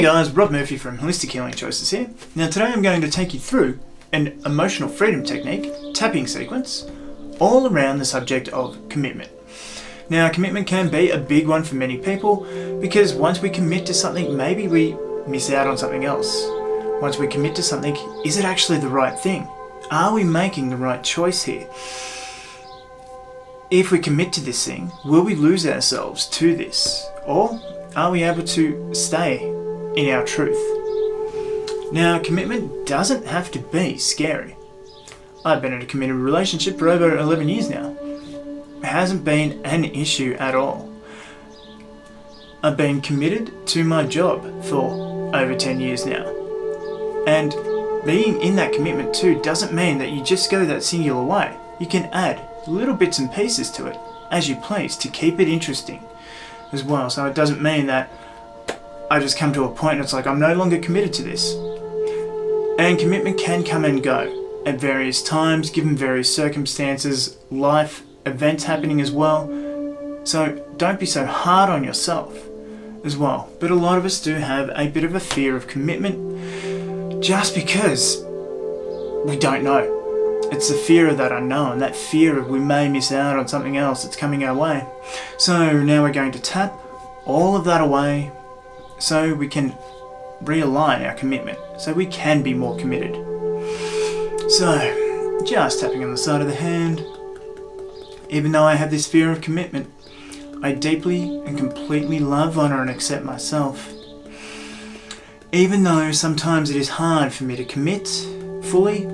Hey guys, Rob Murphy from Holistic Healing Choices here. Now today I'm going to take you through an emotional freedom technique, tapping sequence, all around the subject of commitment. Now commitment can be a big one for many people because once we commit to something, maybe we miss out on something else. Once we commit to something, is it actually the right thing? Are we making the right choice here? If we commit to this thing, will we lose ourselves to this? Or are we able to stay in our truth? Now, commitment doesn't have to be scary. I've been in a committed relationship for over 11 years now. It hasn't been an issue at all. I've been committed to my job for over 10 years now. And being in that commitment too doesn't mean that you just go that singular way. You can add little bits and pieces to it as you please to keep it interesting as well. So it doesn't mean that I just come to a point and it's like I'm no longer committed to this. And commitment can come and go at various times, given various circumstances, life events happening as well. So don't be so hard on yourself as well. But a lot of us do have a bit of a fear of commitment just because we don't know. It's the fear of that unknown, that fear of we may miss out on something else that's coming our way. So now we're going to tap all of that away so we can realign our commitment, so we can be more committed. So, just tapping on the side of the hand. Even though I have this fear of commitment, I deeply and completely love, honor and accept myself. Even though sometimes it is hard for me to commit fully,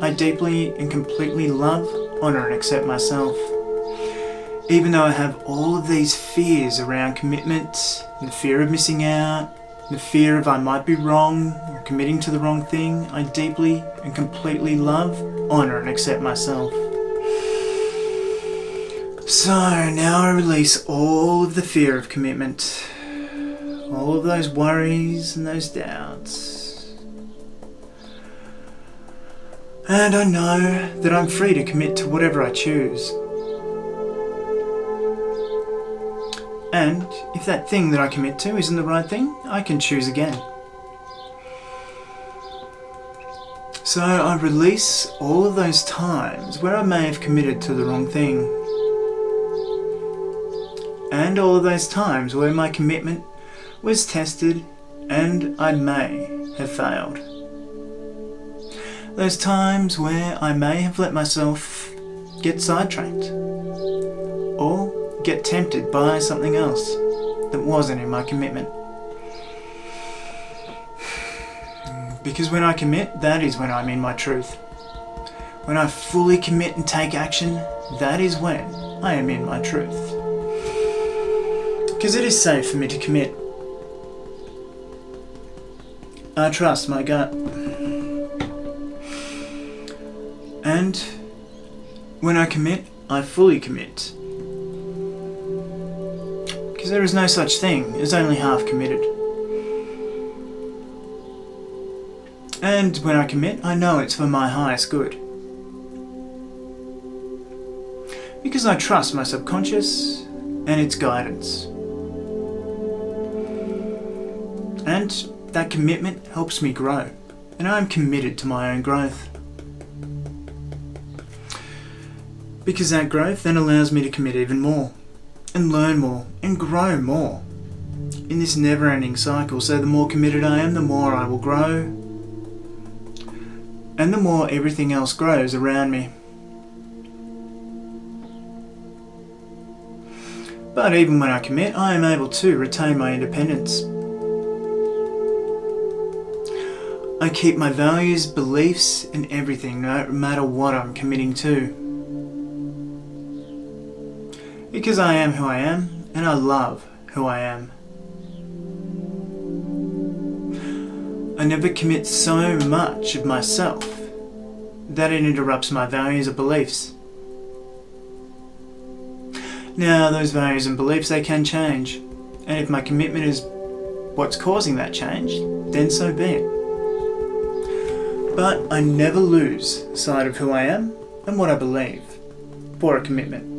I deeply and completely love, honor and accept myself. Even though I have all of these fears around commitment, the fear of missing out, the fear of I might be wrong or committing to the wrong thing, I deeply and completely love, honor and accept myself. So now I release all of the fear of commitment, all of those worries and those doubts. And I know that I'm free to commit to whatever I choose. And if that thing that I commit to isn't the right thing, I can choose again. So I release all of those times where I may have committed to the wrong thing. And all of those times where my commitment was tested and I may have failed. Those times where I may have let myself get sidetracked or get tempted by something else that wasn't in my commitment. Because when I commit, that is when I'm in my truth. When I fully commit and take action, that is when I am in my truth. Because it is safe for me to commit. I trust my gut. And when I commit, I fully commit. Because there is no such thing as only half committed. And when I commit, I know it's for my highest good. Because I trust my subconscious and its guidance. And that commitment helps me grow, and I am committed to my own growth. Because that growth then allows me to commit even more, and learn more, and grow more in this never-ending cycle. So the more committed I am, the more I will grow, and the more everything else grows around me. But even when I commit, I am able to retain my independence. I keep my values, beliefs, and everything, no matter what I'm committing to. Because I am who I am, and I love who I am. I never commit so much of myself that it interrupts my values or beliefs. Now, those values and beliefs, they can change. And if my commitment is what's causing that change, then so be it. But I never lose sight of who I am and what I believe for a commitment.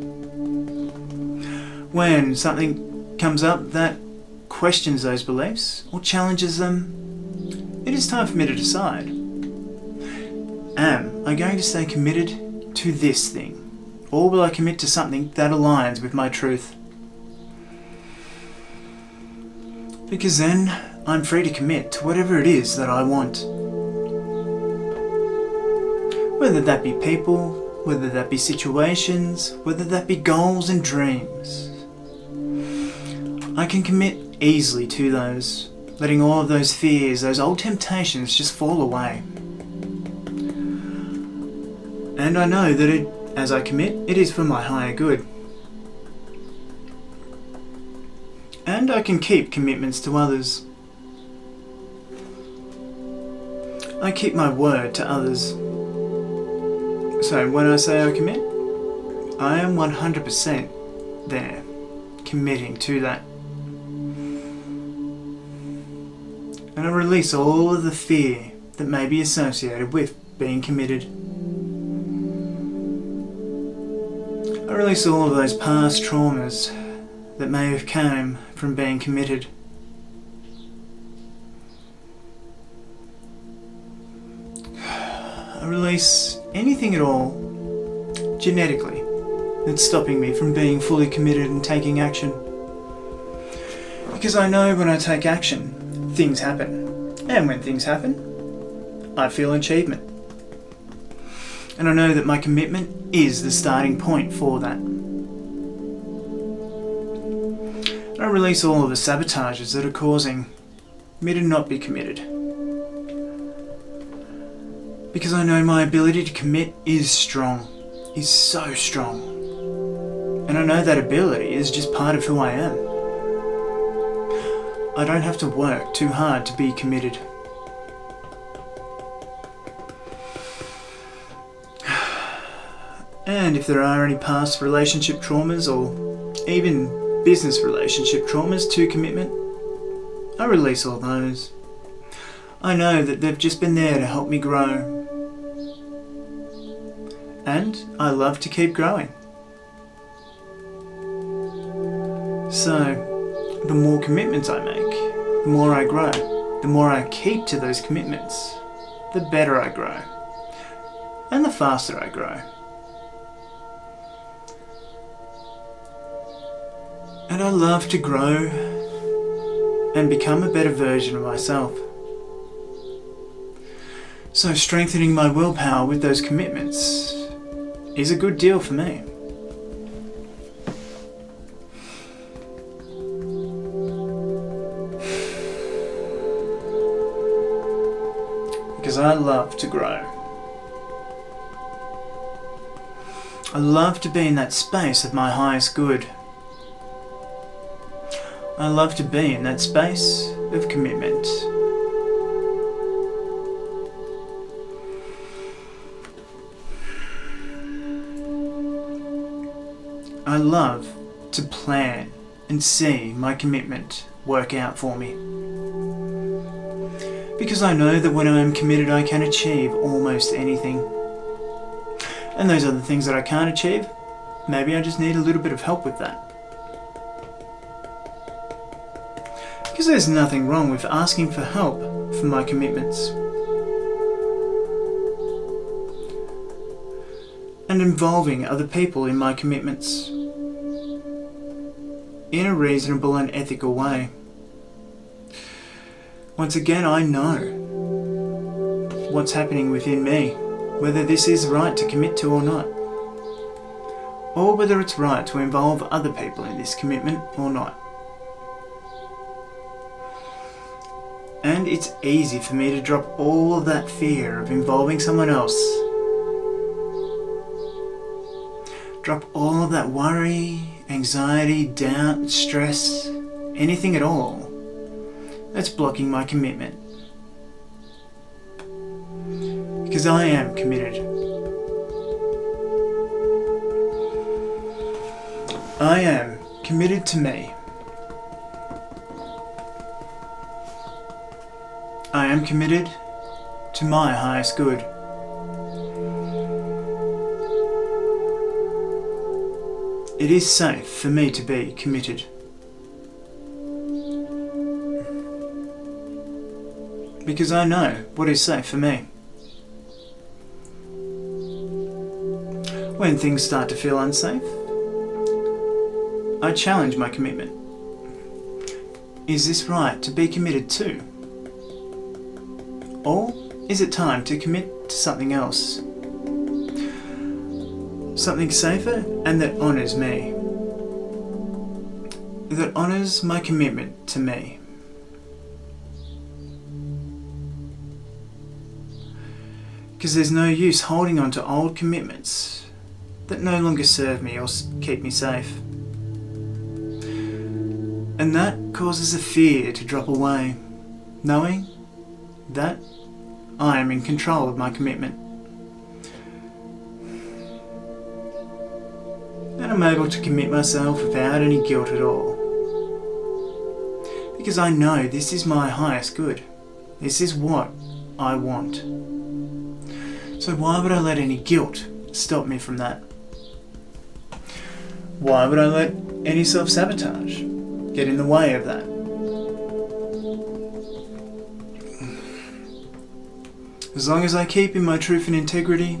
When something comes up that questions those beliefs or challenges them, it is time for me to decide. Am I going to stay committed to this thing? Or will I commit to something that aligns with my truth? Because then I'm free to commit to whatever it is that I want. Whether that be people, whether that be situations, whether that be goals and dreams. I can commit easily to those, letting all of those fears, those old temptations just fall away. And I know that as I commit, it is for my higher good. And I can keep commitments to others. I keep my word to others. So when I say I commit, I am 100% there, committing to that. And I release all of the fear that may be associated with being committed. I release all of those past traumas that may have come from being committed. I release anything at all, genetically, that's stopping me from being fully committed and taking action. Because I know when I take action, things happen. And when things happen, I feel achievement. And I know that my commitment is the starting point for that. I release all of the sabotages that are causing me to not be committed. Because I know my ability to commit is strong, is so strong. And I know that ability is just part of who I am. I don't have to work too hard to be committed. And if there are any past relationship traumas or even business relationship traumas to commitment, I release all those. I know that they've just been there to help me grow. And I love to keep growing. So, the more commitments I make, the more I grow. The more I keep to those commitments, the better I grow. And the faster I grow. And I love to grow and become a better version of myself. So strengthening my willpower with those commitments is a good deal for me. Because I love to grow. I love to be in that space of my highest good. I love to be in that space of commitment. I love to plan and see my commitment work out for me. Because I know that when I am committed I can achieve almost anything. And those other things that I can't achieve, maybe I just need a little bit of help with that. Because there's nothing wrong with asking for help for my commitments. And involving other people in my commitments in a reasonable and ethical way. Once again, I know what's happening within me, whether this is right to commit to or not, or whether it's right to involve other people in this commitment or not. And it's easy for me to drop all of that fear of involving someone else. Drop all of that worry, anxiety, doubt, stress, anything at all that's blocking my commitment. Because I am committed. I am committed to me. I am committed to my highest good. It is safe for me to be committed. because I know what is safe for me. When things start to feel unsafe, I challenge my commitment. Is this right to be committed to? Or is it time to commit to something else? Something safer and that honours me. That honours my commitment to me. Because there's no use holding on to old commitments that no longer serve me or keep me safe. And that causes a fear to drop away, knowing that I am in control of my commitment. And I'm able to commit myself without any guilt at all. Because I know this is my highest good. This is what I want. So why would I let any guilt stop me from that? Why would I let any self-sabotage get in the way of that? As long as I keep in my truth and integrity,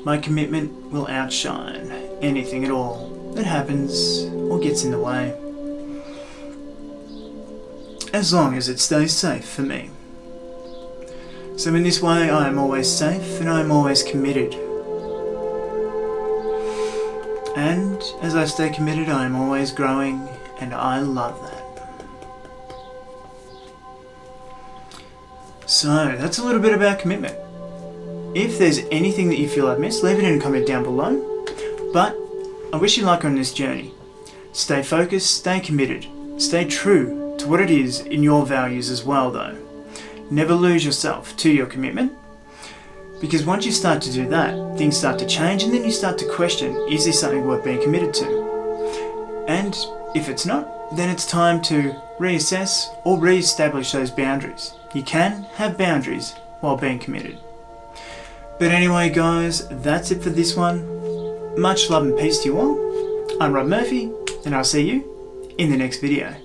my commitment will outshine anything at all that happens or gets in the way. As long as it stays safe for me. So in this way I am always safe and I am always committed. And as I stay committed, I am always growing, and I love that. So that's a little bit about commitment. If there's anything that you feel I've missed, leave it in a comment down below. But I wish you luck on this journey. Stay focused, stay committed, stay true to what it is in your values as well though. Never lose yourself to your commitment. Because once you start to do that, things start to change, and then you start to question, is this something worth being committed to? And if it's not, then it's time to reassess or re-establish those boundaries. You can have boundaries while being committed. But anyway guys, that's it for this one. Much love and peace to you all. I'm Rob Murphy, and I'll see you in the next video.